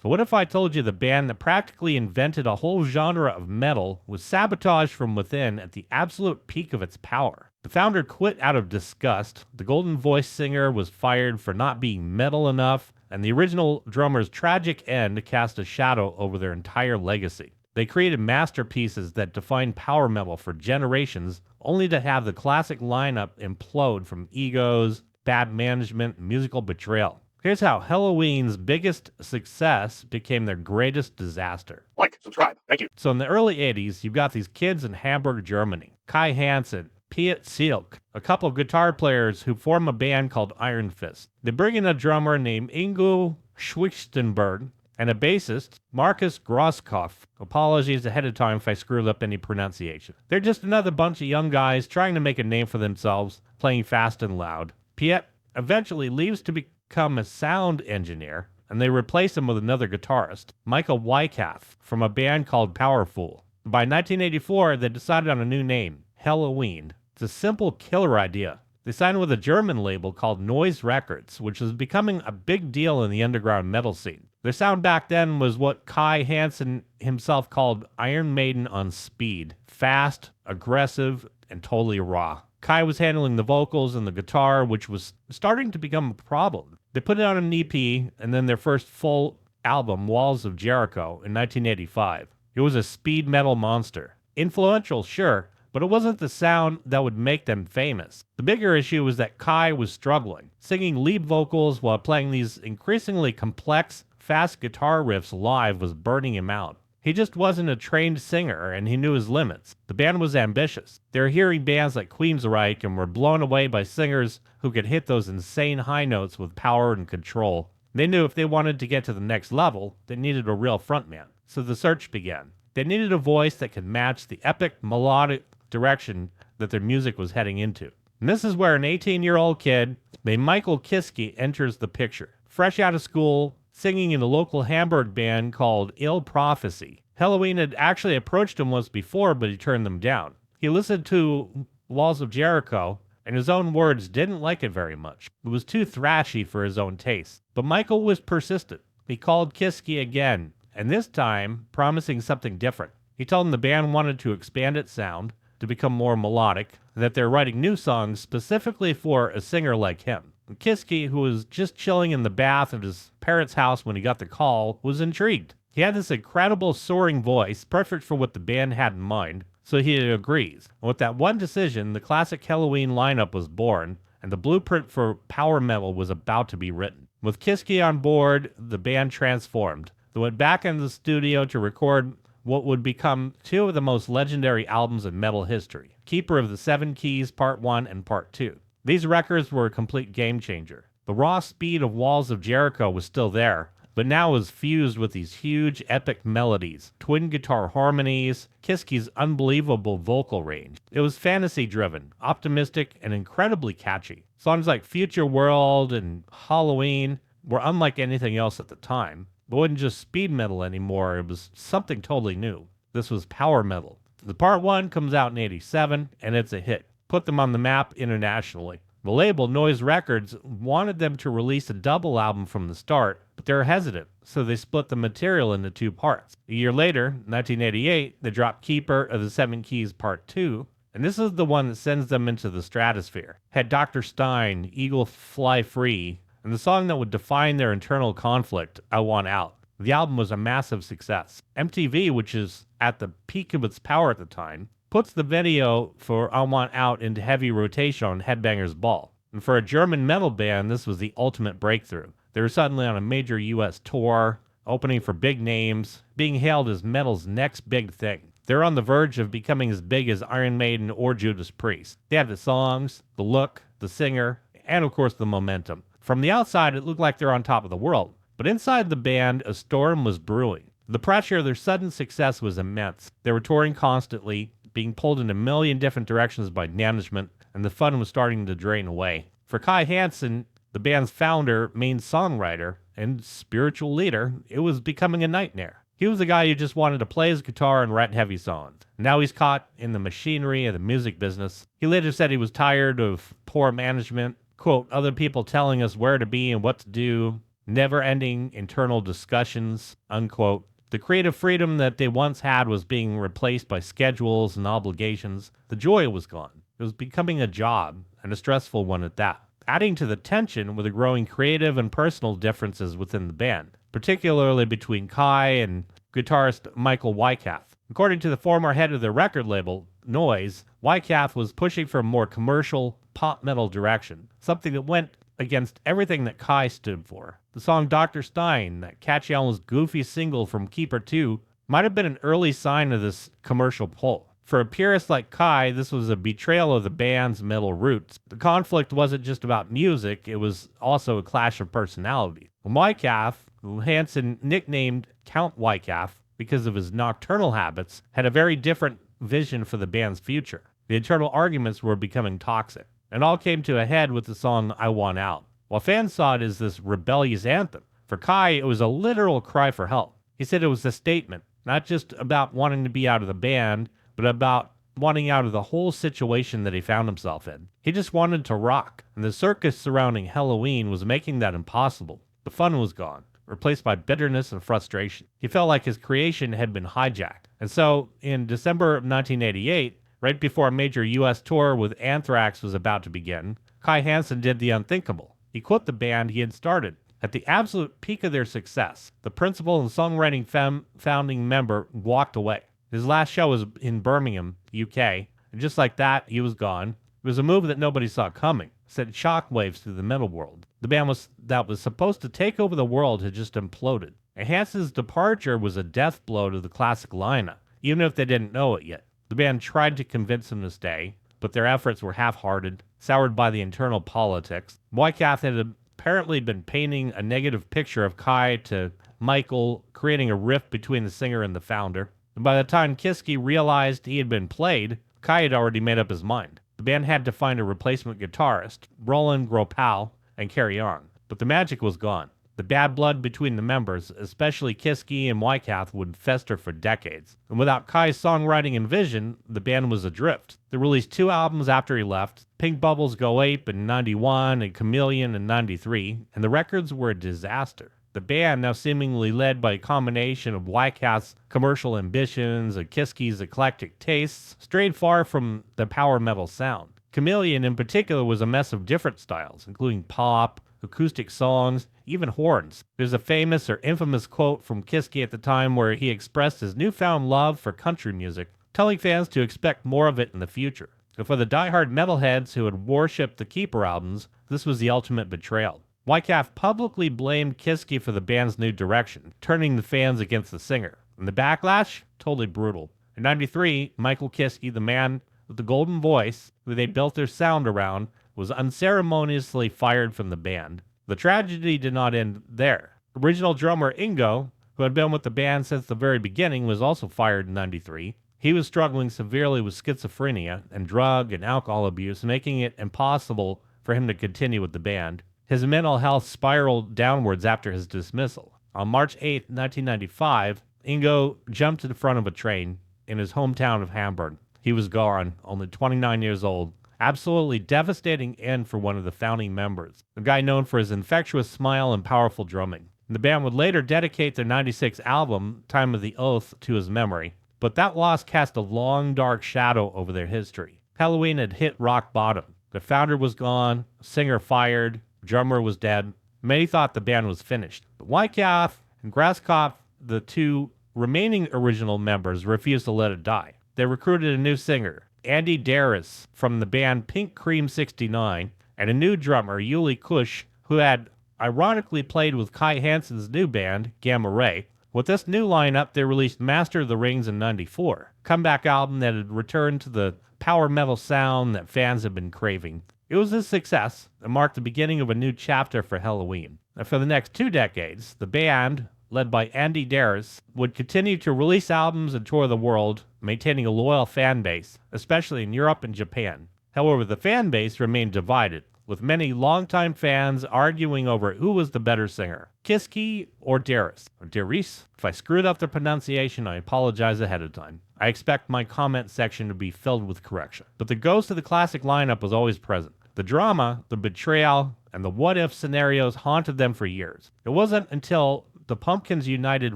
But what if I told you the band that practically invented a whole genre of metal was sabotaged from within at the absolute peak of its power? The founder quit out of disgust, the golden voice singer was fired for not being metal enough, and the original drummer's tragic end cast a shadow over their entire legacy. They created masterpieces that defined power metal for generations, only to have the classic lineup implode from egos, bad management, and musical betrayal. Here's how Helloween's biggest success became their greatest disaster. Like, subscribe. Thank you. So in the early 80s, you've got these kids in Hamburg, Germany. Kai Hansen, Piet Silk, a couple of guitar players who form a band called Iron Fist. They bring in a drummer named Ingo Schwichtenberg and a bassist, Markus Grosskopf. Apologies ahead of time if I screwed up any pronunciation. They're just another bunch of young guys trying to make a name for themselves, playing fast and loud. Piet eventually leaves to become a sound engineer, and they replace him with another guitarist, Michael Wyckoff, from a band called Powerful. By 1984, they decided on a new name, Helloween. It's a simple killer idea. They signed with a German label called Noise Records, which was becoming a big deal in the underground metal scene. Their sound back then was what Kai Hansen himself called Iron Maiden on speed. Fast, aggressive, and totally raw. Kai was handling the vocals and the guitar, which was starting to become a problem. They put it on an EP, and then their first full album, Walls of Jericho, in 1985. It was a speed metal monster. Influential, sure, but it wasn't the sound that would make them famous. The bigger issue was that Kai was struggling. Singing lead vocals while playing these increasingly complex, fast guitar riffs live was burning him out. He just wasn't a trained singer, and he knew his limits. The band was ambitious. They were hearing bands like Queensryche and were blown away by singers who could hit those insane high notes with power and control. They knew if they wanted to get to the next level, they needed a real frontman. So the search began. They needed a voice that could match the epic melodic direction that their music was heading into. And this is where an 18-year-old kid named Michael Kiske enters the picture. Fresh out of school, singing in a local Hamburg band called Ill Prophecy. Helloween had actually approached him once before, but he turned them down. He listened to Walls of Jericho, and his own words didn't like it very much. It was too thrashy for his own taste. But Michael was persistent. He called Kiske again, and this time promising something different. He told him the band wanted to expand its sound, to become more melodic, and that they're writing new songs specifically for a singer like him. Kiske, who was just chilling in the bath at his parents' house when he got the call, was intrigued. He had this incredible soaring voice, perfect for what the band had in mind, so he agrees. And with that one decision, the classic Helloween lineup was born, and the blueprint for power metal was about to be written. With Kiske on board, the band transformed. They went back into the studio to record what would become two of the most legendary albums in metal history, Keeper of the Seven Keys Part 1 and Part 2. These records were a complete game changer. The raw speed of Walls of Jericho was still there, but now was fused with these huge epic melodies, twin guitar harmonies, Kiske's unbelievable vocal range. It was fantasy-driven, optimistic, and incredibly catchy. Songs like Future World and Helloween were unlike anything else at the time. It wasn't just speed metal anymore, it was something totally new. This was power metal. The Part 1 comes out in 87, and it's a hit. Put them on the map internationally. The label, Noise Records, wanted them to release a double album from the start, but they were hesitant, so they split the material into two parts. A year later, 1988, they dropped Keeper of the Seven Keys Part 2, and this is the one that sends them into the stratosphere. Had Dr. Stein, Eagle Fly Free, and the song that would define their internal conflict, I Want Out. The album was a massive success. MTV, which is at the peak of its power at the time, puts the video for I Want Out into heavy rotation on Headbangers Ball. And for a German metal band, this was the ultimate breakthrough. They were suddenly on a major US tour, opening for big names, being hailed as metal's next big thing. They're on the verge of becoming as big as Iron Maiden or Judas Priest. They had the songs, the look, the singer, and of course the momentum. From the outside, it looked like they're on top of the world. But inside the band, a storm was brewing. The pressure of their sudden success was immense. They were touring constantly, being pulled in a million different directions by management, and the fun was starting to drain away. For Kai Hansen, the band's founder, main songwriter, and spiritual leader, it was becoming a nightmare. He was the guy who just wanted to play his guitar and write heavy songs. Now he's caught in the machinery of the music business. He later said he was tired of poor management, quote, other people telling us where to be and what to do. never-ending internal discussions, unquote. The creative freedom that they once had was being replaced by schedules and obligations. The joy was gone. It was becoming a job, and a stressful one at that. Adding to the tension were the growing creative and personal differences within the band, particularly between Kai and guitarist Michael Wyckoff. According to the former head of the record label, Noise, Wyckoff was pushing for a more commercial, pop metal direction, something that went against everything that Kai stood for. The song Dr. Stein, that catchy almost goofy single from Keeper 2, might have been an early sign of this commercial pull. For a purist like Kai, this was a betrayal of the band's metal roots. The conflict wasn't just about music, it was also a clash of personalities. Wyckoff, who Hansen nicknamed Count Wyckoff because of his nocturnal habits, had a very different vision for the band's future. The internal arguments were becoming toxic. It all came to a head with the song I Want Out. While fans saw it as this rebellious anthem, for Kai it was a literal cry for help. He said it was a statement, not just about wanting to be out of the band, but about wanting out of the whole situation that he found himself in. He just wanted to rock, and the circus surrounding Helloween was making that impossible. The fun was gone, replaced by bitterness and frustration. He felt like his creation had been hijacked. And so, in December of 1988, right before a major U.S. tour with Anthrax was about to begin, Kai Hansen did the unthinkable. He quit the band he had started. At the absolute peak of their success, the principal and songwriting founding member walked away. His last show was in Birmingham, UK, and just like that, he was gone. It was a move that nobody saw coming. It sent shockwaves through the metal world. The band that was supposed to take over the world had just imploded. And Hansen's departure was a death blow to the classic lineup, even if they didn't know it yet. The band tried to convince him to stay, but their efforts were half-hearted, soured by the internal politics. Wyckoff had apparently been painting a negative picture of Kai to Michael, creating a rift between the singer and the founder. And by the time Kiske realized he had been played, Kai had already made up his mind. The band had to find a replacement guitarist, Roland Gropal, and carry on. But the magic was gone. The bad blood between the members, especially Kiske and Wyckoff, would fester for decades. And without Kai's songwriting and vision, the band was adrift. They released 2 albums after he left, Pink Bubbles Go Ape in 91 and Chameleon in 93, and the records were a disaster. The band, now seemingly led by a combination of Wyckoff's commercial ambitions and Kiske's eclectic tastes, strayed far from the power metal sound. Chameleon in particular was a mess of different styles, including pop, acoustic songs, even horns. There's a famous or infamous quote from Kiske at the time where he expressed his newfound love for country music, telling fans to expect more of it in the future. And for the diehard metalheads who had worshipped the Keeper albums, this was the ultimate betrayal. Wyckoff publicly blamed Kiske for the band's new direction, turning the fans against the singer. And the backlash? Totally brutal. In 93, Michael Kiske, the man with the golden voice, who they built their sound around, was unceremoniously fired from the band. The tragedy did not end there. Original drummer Ingo, who had been with the band since the very beginning, was also fired in 93. He was struggling severely with schizophrenia and drug and alcohol abuse, making it impossible for him to continue with the band. His mental health spiraled downwards after his dismissal. On March 8, 1995, Ingo jumped to the front of a train in his hometown of Hamburg. He was gone, only 29 years old. Absolutely devastating end for one of the founding members, a guy known for his infectious smile and powerful drumming. The band would later dedicate their 96 album, Time of the Oath, to his memory, but that loss cast a long, dark shadow over their history. Helloween had hit rock bottom. The founder was gone, singer fired, drummer was dead. Many thought the band was finished. But Wyckoff and Grasskopf, the 2 remaining original members, refused to let it die. They recruited a new singer, Andi Deris, from the band Pink Cream 69, and a new drummer, Uli Kusch, who had ironically played with Kai Hansen's new band, Gamma Ray. With this new lineup, they released Master of the Rings in 94, a comeback album that had returned to the power metal sound that fans had been craving. It was a success and marked the beginning of a new chapter for Helloween. And for the next 2 decades, the band, led by Andi Deris, would continue to release albums and tour the world, maintaining a loyal fan base, especially in Europe and Japan. However, the fan base remained divided, with many longtime fans arguing over who was the better singer, Kiske or Deris. Or Deris? If I screwed up the pronunciation, I apologize ahead of time. I expect my comment section to be filled with correction. But the ghost of the classic lineup was always present. The drama, the betrayal, and the what-if scenarios haunted them for years. It wasn't until the Pumpkins United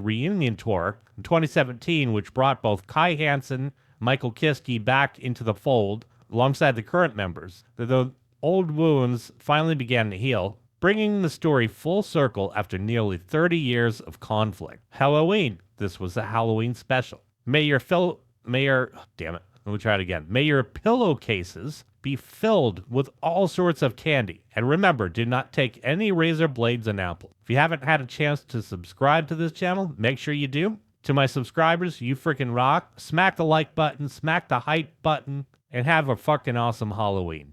reunion tour in 2017, which brought both Kai Hansen and Michael Kiske back into the fold alongside the current members, that the old wounds finally began to heal, bringing the story full circle after nearly 30 years of conflict. Helloween. This was the Halloween special. May your pillowcases be filled with all sorts of candy. And remember, do not take any razor blades and apples. If you haven't had a chance to subscribe to this channel, make sure you do. To my subscribers, you freaking rock. Smack the like button, smack the hype button, and have a fucking awesome Halloween.